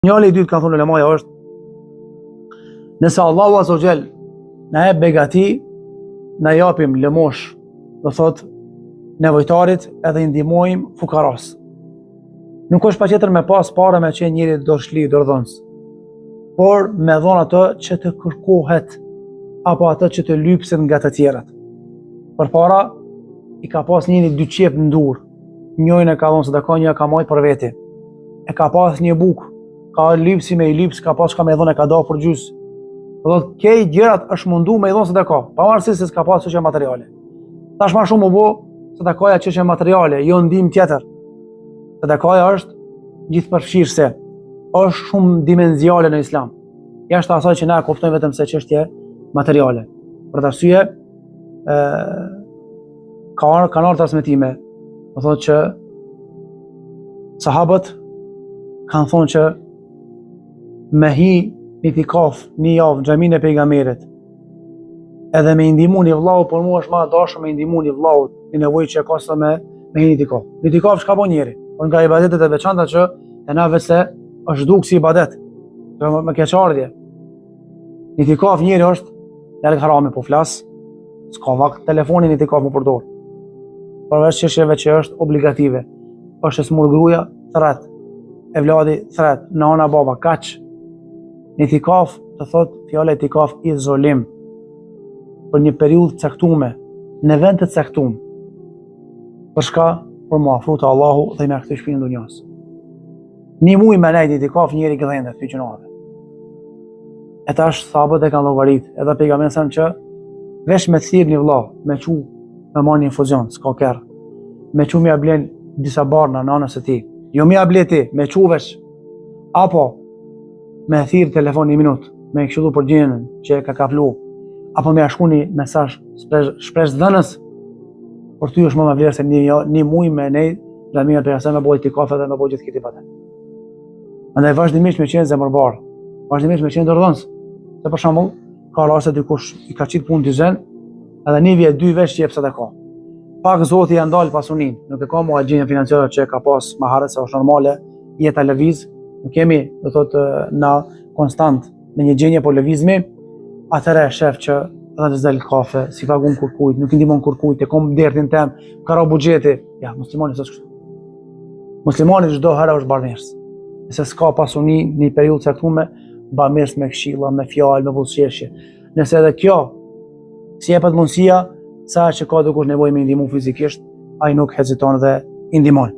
Njëri i dytë kanë thonë ulemaja është, nëse Allahu Azza wa Jall na jep begati, na japim lëmosh, do thot nevojtarit edhe i ndihmojmë fukaras. Nuk është patjetër me pas para me qenë njëri dorëshli, dorëdhënës, por me dhon ato që të kërkohet apo ato që të lypset nga të tjerat. Përpara i ka pas njëri dy qep në dur, njërin e ka dhënë sadaka, një ka marrë për veti. E ka pas një bukë, ka lypsi me i lyps, ka pas ka me dhënë e ka dha për gjys. Do të këto gjërat është mundu me i dhënë sadaka, pavarësisht se s'ka pas çështje materiale. Tash më shumë u bë sadakaja çështje materiale, jo ndihmë tjetër. Sadakaja është gjithëpërfshirëse, është shumë dimenziale në Islam. Jashtë asaj që na kuptojmë vetëm se çështje materiale. Për të arsye, kanë ardhur transmetime, do thotë që sahabët kanë thonë që me hi një itikaf një javë në xhaminë e pejgamberit, edhe me i ndihmu një vllau, por mua është më e dashur me i ndihmu një vllau në nevojë që ka sa me hi një itikaf. Një itikaf çka bën njëri? Por nga ibadetet e veçanta që e na vetë është duk si ibadet, me keqardhje. Një itikaf njëri është larg harami, po flas, s'ka vakt telefonin itikaf më përdor. Përveç çështjeve që është obligative, është smur gruaja, thret, e vladi thret, nana baba kaç. Në itikaf të thot fjala itikaf izolim për një periudhë të caktuar, në vend të caktuar. Për shka? Për mu afru të Allahu dhe me këtë shpinë dunjas. Një muj me nejt itikaf njëri gëdhendet për gjunave. E tash sahabët e kanë llogarit, edhe pejgamberi thënë që vesh me thirr një vëlla, me çu me marrë një infuzion, s'ka kerr. Me çu më blen disa barna në anës së tij. Jo më blet ti, me çu vesh. Apo me thirr telefon një minutë, me këshillu për gjinën që e ka kaplu, apo me shkruani mesazh shpresh dhënës. Por ty është më vlerë se një muj me nej, xhamia për asaj me bëj itikaf edhe me bëj gjithë këtë ibadet. Andaj vazhdimisht me qenë zemërbar, vazhdimisht me qenë dorëdhënës. Se për shembull, ka raste dikush i ka qit punë dyzen, edhe një vjet dy vesh jep sadaka. Pak Zoti ja ndal pasunin, nuk e ka më gjendje financiare që ka pas maharet se është normale, jeta lëviz, nuk kemi, do thotë, na konstant në një gjendje po lëvizmi, atëre shef që edhe të zdel kafe, si pagun kurkujt, nuk i ndihmon kurkujt, e kom dertin tem, ka ra buxheti. Ja, muslimani s'është kështu. Muslimani çdo herë është bamirës. Nëse s'ka pasuni në një periudhë caktuar, bamirës me këshilla, me fjalë, me buzëqeshje. Nëse edhe kjo si jepet mundësia, sa që ka dikush nevojë me ndihmë fizikisht, ai nuk heziton dhe i ndihmon.